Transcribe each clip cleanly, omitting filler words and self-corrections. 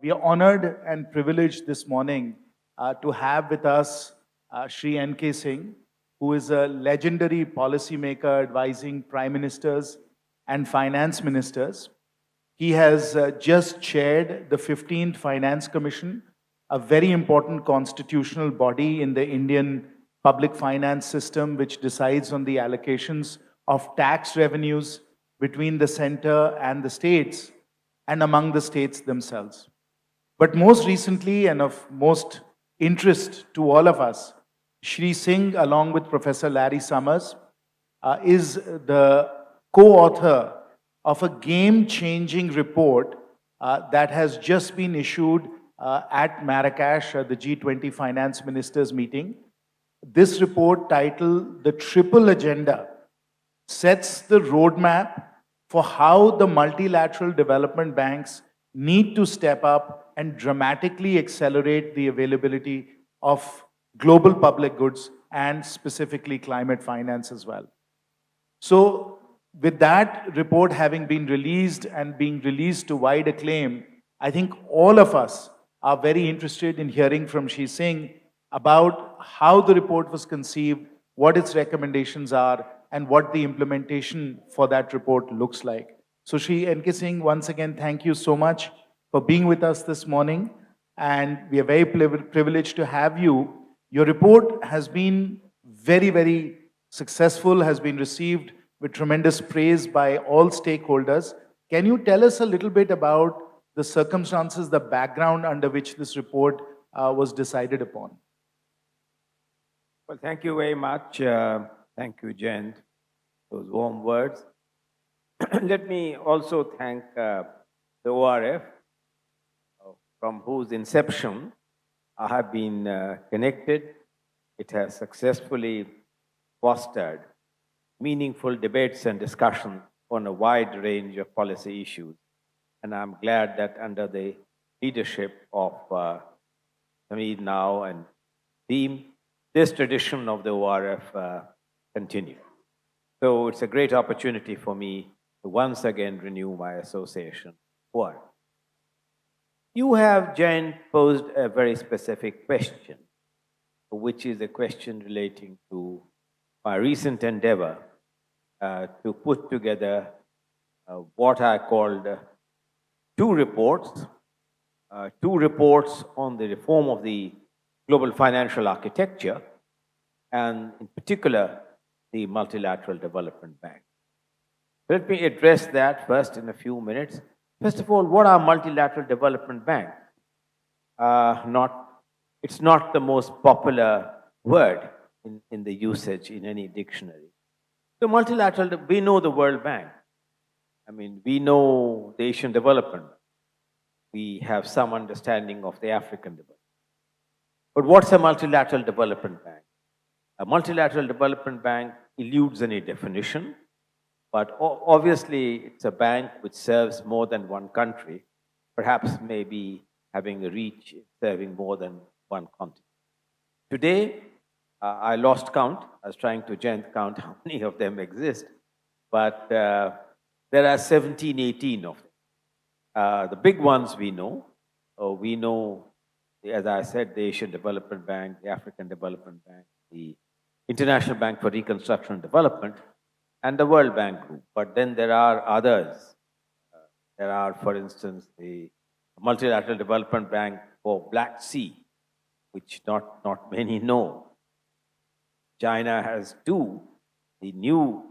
We are honored and privileged this morning to have with us Shri N.K. Singh, who is a legendary policymaker advising prime ministers and finance ministers. He has just chaired the 15th Finance Commission, a very important constitutional body in the Indian public finance system, which decides on the allocations of tax revenues between the center and the states and among the states themselves. But most recently, and of most interest to all of us, Shri Singh, along with Professor Larry Summers, is the co author of a game changing report that has just been issued at Marrakesh, the G20 finance ministers meeting. This report, titled The Triple Agenda, sets the roadmap for how the multilateral development banks need to step up and dramatically accelerate the availability of global public goods and specifically climate finance as well. So, with that report having been released and being released to wide acclaim, I think all of us are very interested in hearing from Shri Singh about how the report was conceived, what its recommendations are, and what the implementation for that report looks like. So, Shri N.K. Singh, once again, thank you so much for being with us this morning. And we are very privileged to have you. Your report has been very, very successful, has been received with tremendous praise by all stakeholders. Can you tell us a little bit about the circumstances, the background under which this report was decided upon? Well, thank you very much. Thank you, Jen, those warm words. Let me also thank the ORF, from whose inception I have been connected. It has successfully fostered meaningful debates and discussion on a wide range of policy issues. And I'm glad that under the leadership of Sameed now and team, this tradition of the ORF continues. So it's a great opportunity for me to once again renew my association. ORF. You have, Jen, posed a very specific question, which is a question relating to my recent endeavor to put together what I called two reports on the reform of the global financial architecture, and in particular, the Multilateral Development Bank. Let me address that first in a few minutes. First of all, what are multilateral development banks? It's not the most popular word in the usage in any dictionary. So multilateral, we know the World Bank. I mean, we know the Asian Development Bank. We have some understanding of the African Development. But what's a multilateral development bank? A multilateral development bank eludes any definition, but obviously it's a bank which serves more than one country, perhaps maybe having a reach serving more than one continent. Today, I lost count. I was trying to count how many of them exist, but there are 17, 18 of them. The big ones we know. We know, as I said, the Asian Development Bank, the African Development Bank, the International Bank for Reconstruction and Development, and the World Bank Group. But then there are others. There are, for instance, the Multilateral Development Bank for Black Sea, which not many know. China has two, the new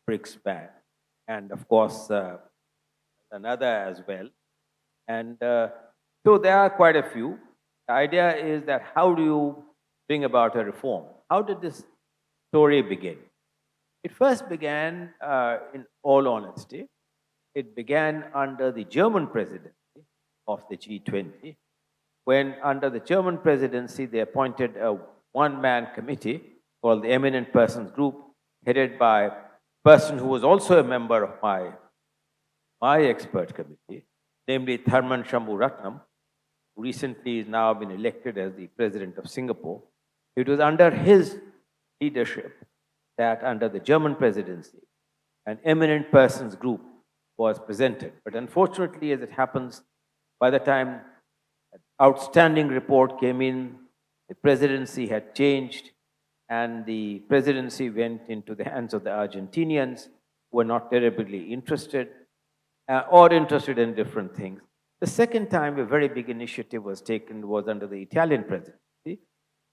BRICS Bank, and of course, another as well. And so there are quite a few. The idea is that how do you bring about a reform? How did this story begin? It first began, in all honesty, it began under the German presidency of the G20, when under the German presidency, they appointed a one-man committee called the Eminent Persons Group, headed by a person who was also a member of my expert committee, namely Tharman Shanmugaratnam, who recently has now been elected as the president of Singapore. It was under his leadership that under the German presidency, an Eminent Persons Group was presented. But unfortunately, as it happens, by the time outstanding report came in, the presidency had changed, and the presidency went into the hands of the Argentinians, who were not terribly interested or interested in different things. The second time a very big initiative was taken was under the Italian presidency,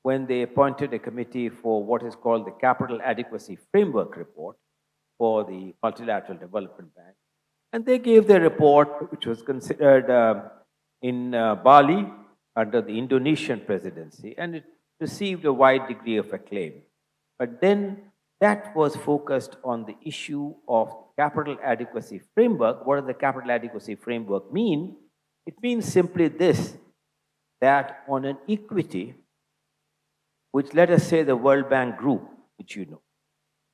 when they appointed a committee for what is called the Capital Adequacy Framework Report for the Multilateral Development Bank. And they gave their report, which was considered in Bali under the Indonesian presidency, and it received a wide degree of acclaim. But then that was focused on the issue of capital adequacy framework. What does the capital adequacy framework mean? It means simply this, that on an equity, which let us say the World Bank Group, which you know,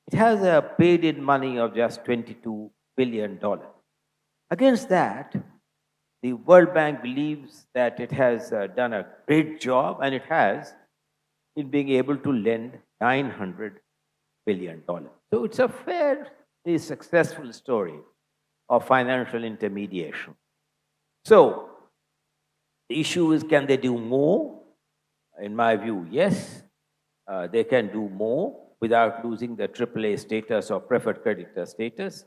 it has a paid-in money of just $22 billion. Against that, the World Bank believes that it has done a great job, and it has, in being able to lend $900 billion. So it's a fairly successful story of financial intermediation. So the issue is, can they do more? In my view, yes, they can do more without losing their AAA status or preferred creditor status.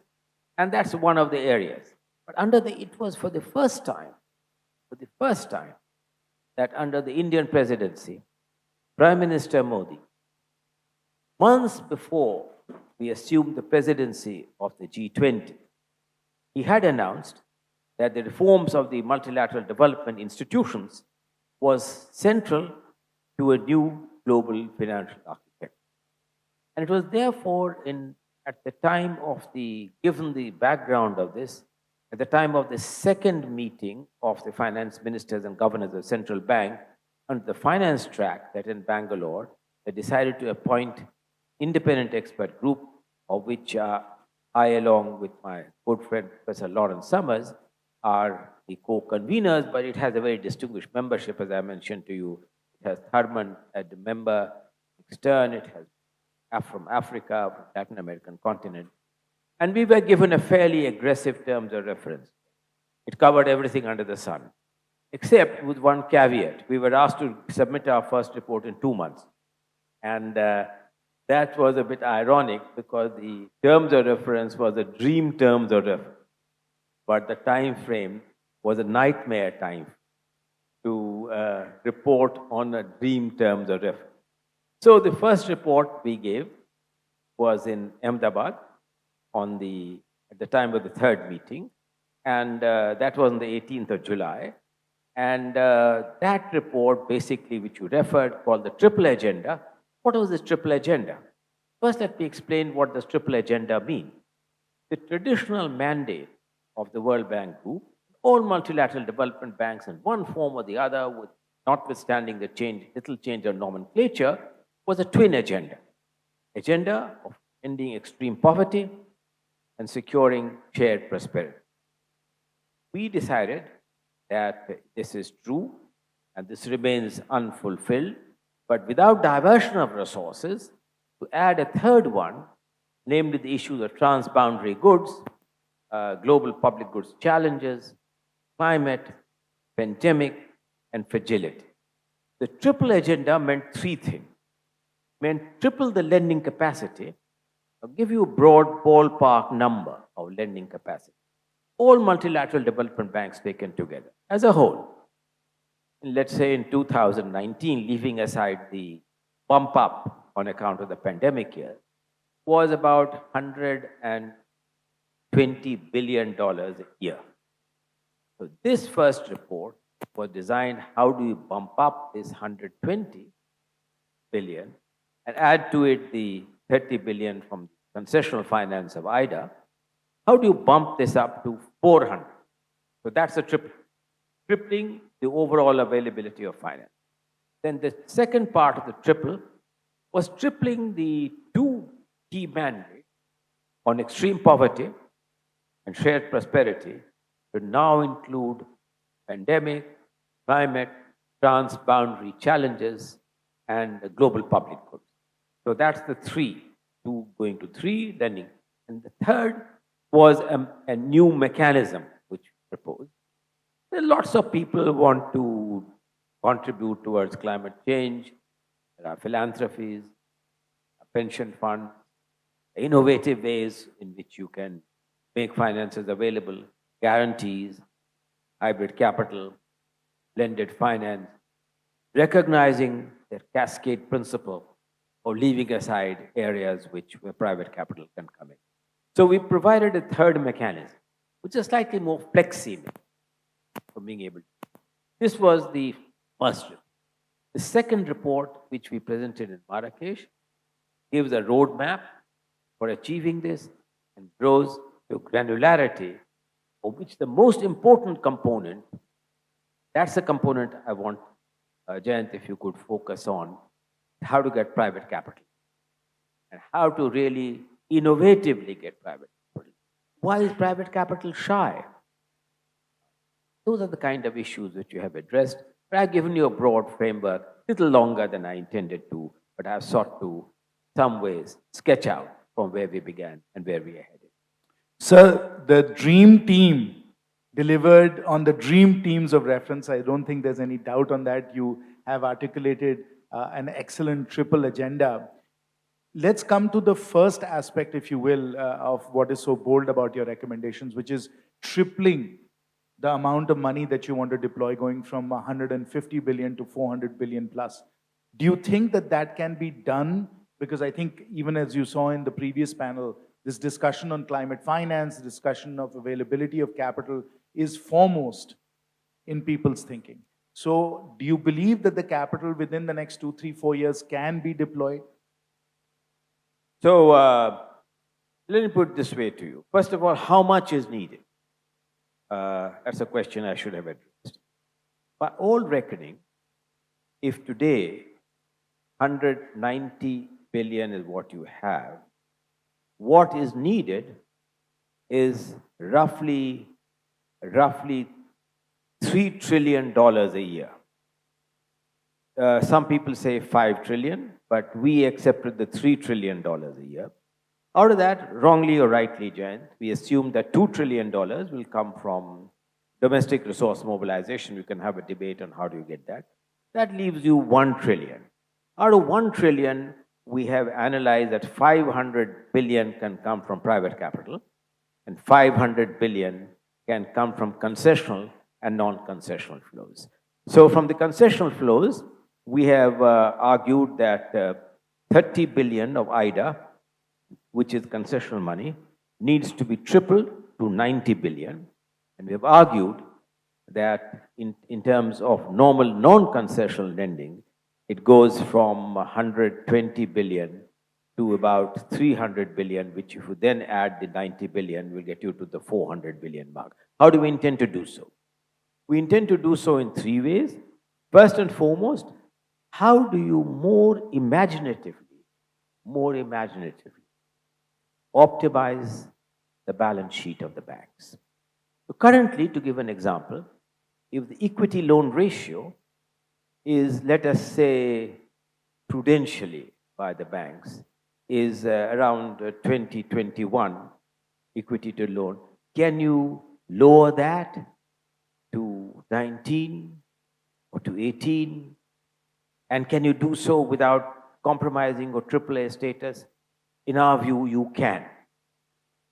And that's one of the areas. But it was for the first time, that under the Indian presidency, Prime Minister Modi, months before we assumed the presidency of the G20, he had announced that the reforms of the multilateral development institutions was central to a new global financial architecture. And it was therefore at the time of given the background of this, at the time of the second meeting of the finance ministers and governors of the central bank under the finance track that in Bangalore, they decided to appoint independent expert group, of which I, along with my good friend Professor Lawrence Summers, are the co-conveners, but it has a very distinguished membership, as I mentioned to you. It has Thurman as the member, Stern, it has from Africa, from Latin American continent. And we were given a fairly aggressive terms of reference. It covered everything under the sun, except with one caveat. We were asked to submit our first report in 2 months. And that was a bit ironic because the terms of reference was a dream terms of reference. But the time frame was a nightmare time to report on a dream terms of reference. So the first report we gave was in Ahmedabad at the time of the third meeting, and that was on the 18th of July. And that report, basically, which you referred, called the Triple Agenda. What was this Triple Agenda? First, let me explain what this Triple Agenda means. The traditional mandate of the World Bank Group, all multilateral development banks in one form or the other, with notwithstanding the little change of nomenclature, was a twin agenda. Agenda of ending extreme poverty and securing shared prosperity. We decided that this is true and this remains unfulfilled, but without diversion of resources, to add a third one, namely the issues of transboundary goods, global public goods challenges, climate, pandemic, and fragility. The triple agenda meant three things. It meant triple the lending capacity. I'll give you a broad ballpark number of lending capacity. All multilateral development banks taken together as a whole. Let's say in 2019, leaving aside the bump up on account of the pandemic year, was about $120 billion a year. So this first report was designed, how do you bump up this 120 billion and add to it the 30 billion from concessional finance of IDA? How do you bump this up to 400? So that's a tripling the overall availability of finance. Then the second part of the triple was tripling the two key mandates on extreme poverty and shared prosperity to now include pandemic, climate, transboundary challenges, and global public goods. So that's the three, two going to three, lending. And the third was a new mechanism which we proposed. Lots of people want to contribute towards climate change. There are philanthropies, pension funds, innovative ways in which you can make finances available, guarantees, hybrid capital, blended finance, recognizing the cascade principle or leaving aside areas where private capital can come in. So we provided a third mechanism, which is slightly more flexible for being able to. This was the first report. The second report, which we presented in Marrakesh, gives a roadmap for achieving this and grows to granularity, of which the most important component, that's the component I want, Jayant, if you could focus on, how to get private capital and how to really innovatively get private capital. Why is private capital shy? Those are the kind of issues which you have addressed. But I've given you a broad framework, a little longer than I intended to, but I've sought to, some ways, sketch out from where we began and where we are headed. Sir, the dream team delivered on the dream teams of reference. I don't think there's any doubt on that. You have articulated an excellent triple agenda. Let's come to the first aspect, if you will, of what is so bold about your recommendations, which is tripling the amount of money that you want to deploy, going from 150 billion to 400 billion plus. Do you think that that can be done? Because I think, even as you saw in the previous panel, this discussion on climate finance, the discussion of availability of capital is foremost in people's thinking. So do you believe that the capital within the next 2, 3, 4 years can be deployed? So let me put it this way to you. First of all, how much is needed? That's a question I should have addressed. By all reckoning, if today 190 billion is what you have, what is needed is roughly $3 trillion a year. Some people say 5 trillion, but we accepted the $3 trillion a year. Out of that, wrongly or rightly, Jayant, we assume that $2 trillion will come from domestic resource mobilization. We can have a debate on how do you get that. That leaves you 1 trillion. Out of 1 trillion, we have analyzed that 500 billion can come from private capital and 500 billion can come from concessional and non-concessional flows. So from the concessional flows, we have argued that 30 billion of IDA, which is concessional money, needs to be tripled to 90 billion. And we have argued that in terms of normal non-concessional lending, it goes from 120 billion to about 300 billion, which if you then add the 90 billion, will get you to the 400 billion mark. How do we intend to do so? We intend to do so in 3 ways. First and foremost, how do you more imaginatively optimize the balance sheet of the banks? So currently, to give an example, if the equity loan ratio is, let us say, prudentially by the banks, is around 2021 equity to loan, can you lower that to 19 or to 18? And can you do so without compromising or AAA status? In our view, you can.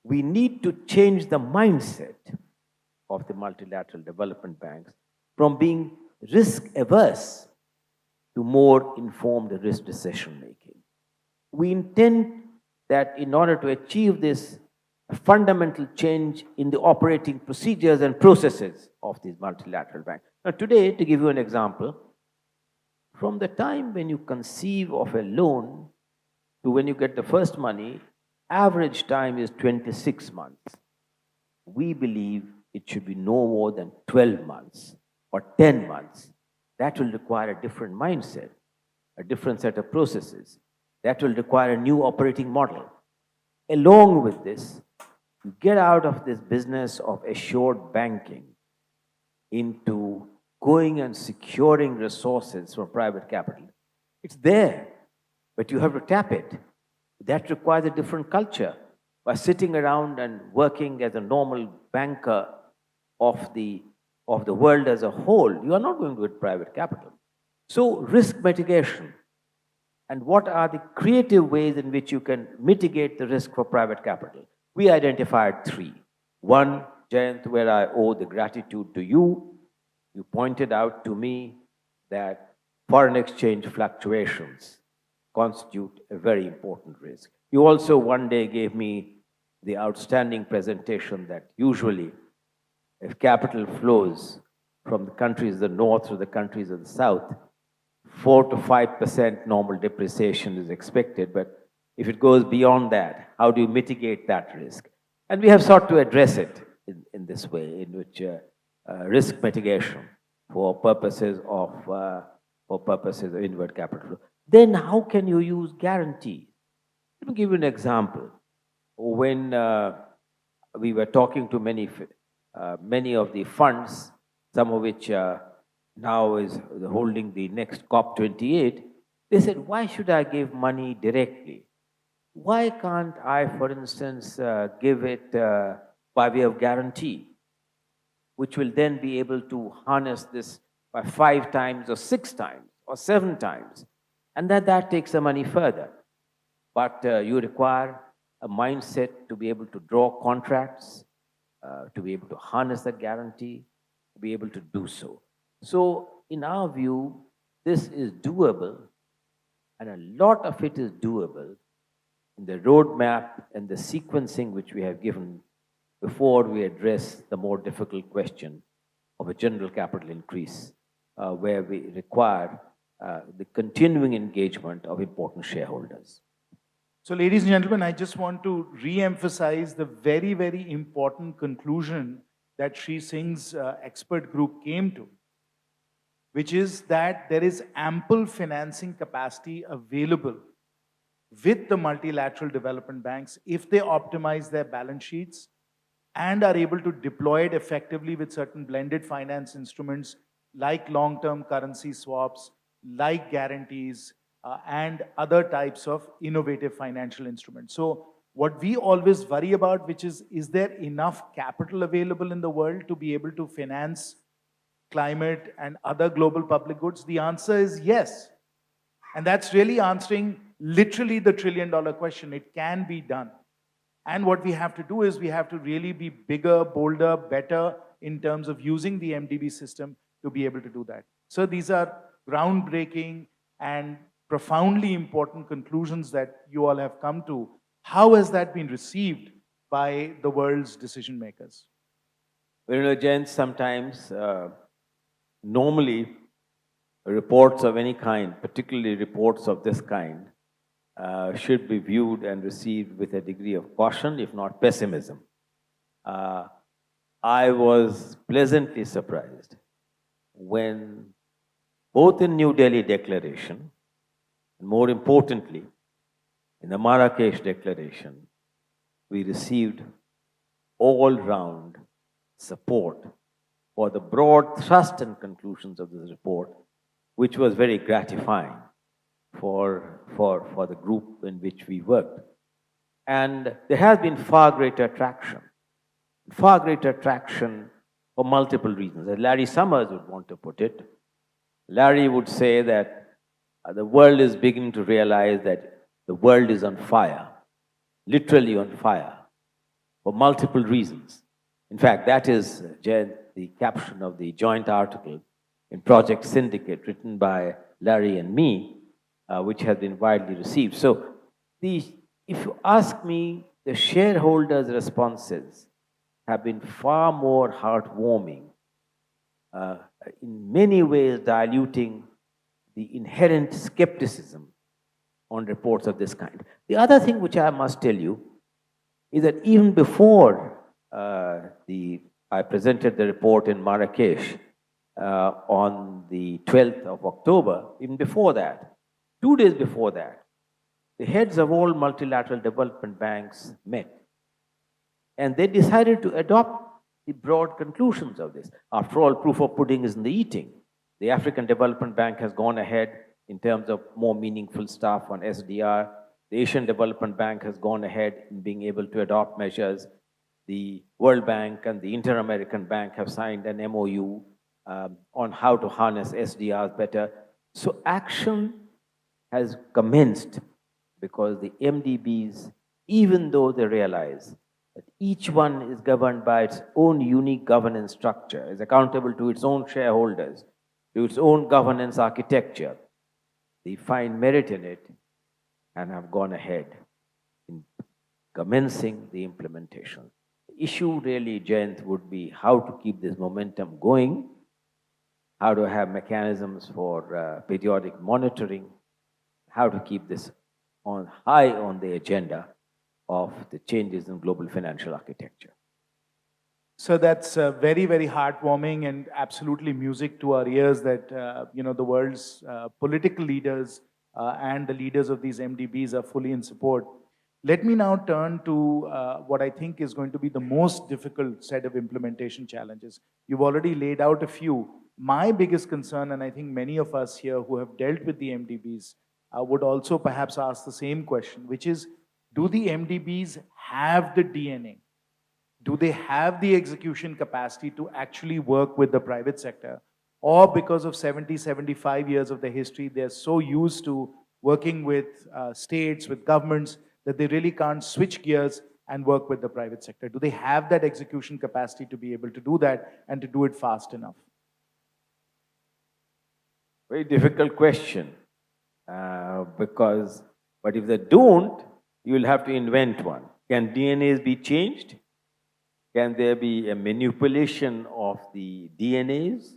We need to change the mindset of the multilateral development banks from being risk averse to more informed risk decision making. We intend that in order to achieve this, a fundamental change in the operating procedures and processes of these multilateral banks. Now, today, to give you an example, from the time when you conceive of a loan to when you get the first money, average time is 26 months. We believe it should be no more than 12 months or 10 months. That will require a different mindset, a different set of processes. That will require a new operating model. Along with this, you get out of this business of assured banking into going and securing resources from private capital. It's there, but you have to tap it. That requires a different culture. By sitting around and working as a normal banker of the world as a whole, you are not going to get private capital. So, risk mitigation. And what are the creative ways in which you can mitigate the risk for private capital? We identified three. One, Jayant, where I owe the gratitude to you. You pointed out to me that foreign exchange fluctuations constitute a very important risk. You also one day gave me the outstanding presentation that usually, if capital flows from the countries of the north to the countries of the south, 4 to 5% normal depreciation is expected. But if it goes beyond that, how do you mitigate that risk? And we have sought to address it in this way, in which risk mitigation for purposes of inward capital flow. Then how can you use guarantees? Let me give you an example. When we were talking to many of the funds, some of which now is holding the next COP28, they said, why should I give money directly? Why can't I, for instance, give it by way of guarantee, which will then be able to harness this by 5 times or 6 times or 7 times? And that takes the money further. But you require a mindset to be able to draw contracts, to be able to harness that guarantee, to be able to do so. So, in our view, this is doable, and a lot of it is doable in the roadmap and the sequencing which we have given before we address the more difficult question of a general capital increase, where we require the continuing engagement of important shareholders. So, ladies and gentlemen, I just want to re-emphasize the very, very important conclusion that Sri Singh's expert group came to, which is that there is ample financing capacity available with the multilateral development banks if they optimize their balance sheets and are able to deploy it effectively with certain blended finance instruments like long-term currency swaps, like guarantees, and other types of innovative financial instruments. So what we always worry about, which is there enough capital available in the world to be able to finance climate and other global public goods? The answer is yes. And that's really answering literally the trillion-dollar question. It can be done. And what we have to do is we have to really be bigger, bolder, better in terms of using the MDB system to be able to do that. So these are groundbreaking and profoundly important conclusions that you all have come to. How has that been received by the world's decision makers? Well, you know, Jens, sometimes, normally, reports of any kind, particularly reports of this kind, should be viewed and received with a degree of caution, if not pessimism. I was pleasantly surprised when, both in New Delhi Declaration, and more importantly, in the Marrakesh Declaration, we received all-round support for the broad thrust and conclusions of this report, which was very gratifying for the group in which we worked. And there has been far greater traction for multiple reasons. As Larry Summers would want to put it, Larry would say that the world is beginning to realize that the world is on fire, literally on fire, for multiple reasons. In fact, that is the caption of the joint article in Project Syndicate written by Larry and me, which has been widely received. So, if you ask me, the shareholders' responses have been far more heartwarming, in many ways diluting the inherent skepticism on reports of this kind. The other thing which I must tell you is that even before I presented the report in Marrakesh on the 12th of October, even before that, 2 days before that, the heads of all multilateral development banks met. And they decided to adopt the broad conclusions of this. After all, proof of pudding is in the eating. The African Development Bank has gone ahead in terms of more meaningful stuff on SDR. The Asian Development Bank has gone ahead in being able to adopt measures. The World Bank and the Inter-American Bank have signed an MOU on how to harness SDRs better. So action has commenced because the MDBs, even though they realize that each one is governed by its own unique governance structure, is accountable to its own shareholders, to its own governance architecture, they find merit in it and have gone ahead in commencing the implementation. The issue really, Jayant, would be how to keep this momentum going, how to have mechanisms for periodic monitoring, how to keep this on high on the agenda of the changes in global financial architecture. So that's very, very heartwarming and absolutely music to our ears that the world's political leaders and the leaders of these MDBs are fully in support. Let me now turn to what I think is going to be the most difficult set of implementation challenges. You've already laid out a few. My biggest concern, and I think many of us here who have dealt with the MDBs would also perhaps ask the same question, which is, do the MDBs have the DNA? Do they have the execution capacity to actually work with the private sector? Or because of 70, 75 years of their history, they're so used to working with states, with governments, that they really can't switch gears and work with the private sector? Do they have that execution capacity to be able to do that and to do it fast enough? Very difficult question but if they don't, you will have to invent one. Can DNAs be changed? Can there be a manipulation of the DNAs?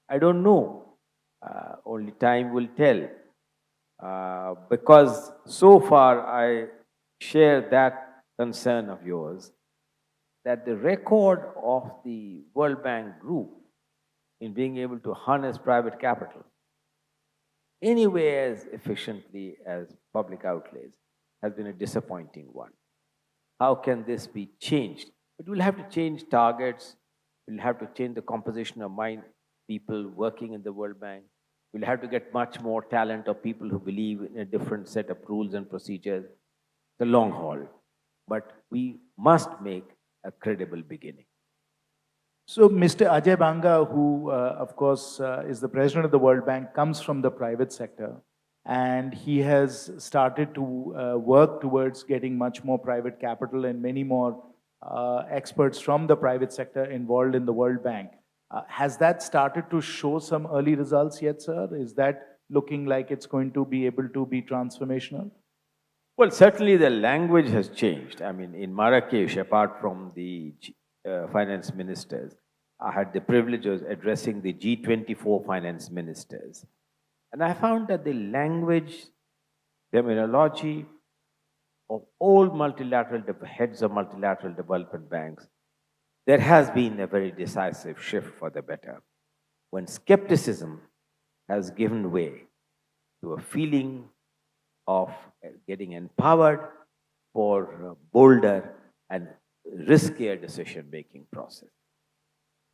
I don't know. Only time will tell. Because so far I share that concern of yours that the record of the World Bank Group in being able to harness private capital anywhere as efficiently as public outlays has been a disappointing one. How can this be changed? But we'll have to change targets. We'll have to change the composition of mind people working in the World Bank. We'll have to get much more talent of people who believe in a different set of rules and procedures. It's a long haul. But we must make a credible beginning. So, Mr. Ajay Banga, who, of course, is the president of the World Bank, comes from the private sector. And he has started to work towards getting much more private capital and many more experts from the private sector involved in the World Bank. Has that started to show some early results yet, sir? Is that looking like it's going to be able to be transformational? Well, certainly the language has changed. I mean, in Marrakesh, apart from the finance ministers, I had the privilege of addressing the G24 finance ministers. And I found that the language, terminology of all heads of multilateral development banks, there has been a very decisive shift for the better. When skepticism has given way to a feeling of getting empowered for a bolder and riskier decision-making process.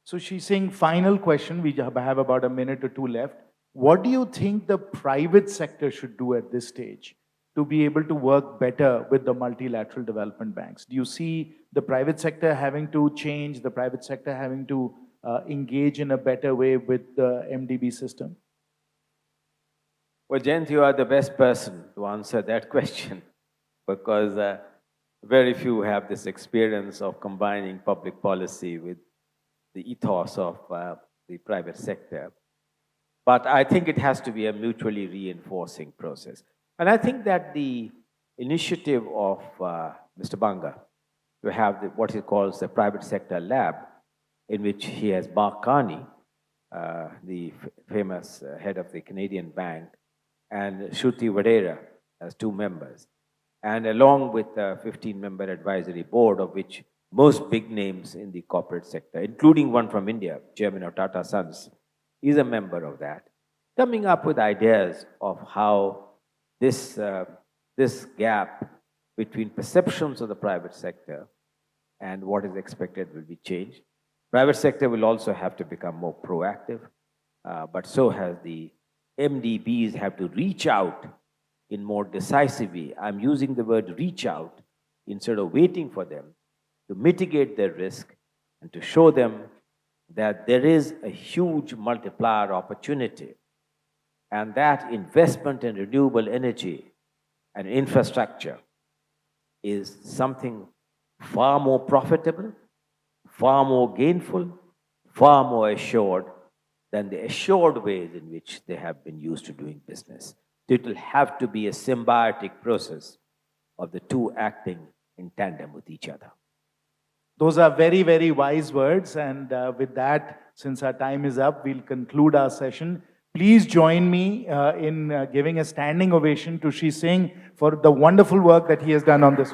So she's saying, final question, we have about a minute or two left. What do you think the private sector should do at this stage to be able to work better with the multilateral development banks? Do you see the private sector having to change, the private sector having to engage in a better way with the MDB system? Well, Jayant, you are the best person to answer that question because very few have this experience of combining public policy with the ethos of the private sector. But I think it has to be a mutually reinforcing process. And I think that the initiative of Mr. Banga to have what he calls the private sector lab, in which he has Mark Carney, the famous head of the Canadian bank, and Shruti Vadera as two members, and along with a 15-member advisory board, of which most big names in the corporate sector, including one from India, chairman of Tata Sons, is a member of that, coming up with ideas of how this gap between perceptions of the private sector and what is expected will be changed. Private sector will also have to become more proactive, but so has the MDBs have to reach out in more decisive way. I'm using the word reach out instead of waiting for them to mitigate their risk and to show them that there is a huge multiplier opportunity And that investment in renewable energy and infrastructure is something far more profitable, far more gainful, far more assured than the assured ways in which they have been used to doing business. So it will have to be a symbiotic process of the two acting in tandem with each other. Those are very, very wise words. And with that, since our time is up, we'll conclude our session. Please join me in giving a standing ovation to Sri Singh for the wonderful work that he has done on this.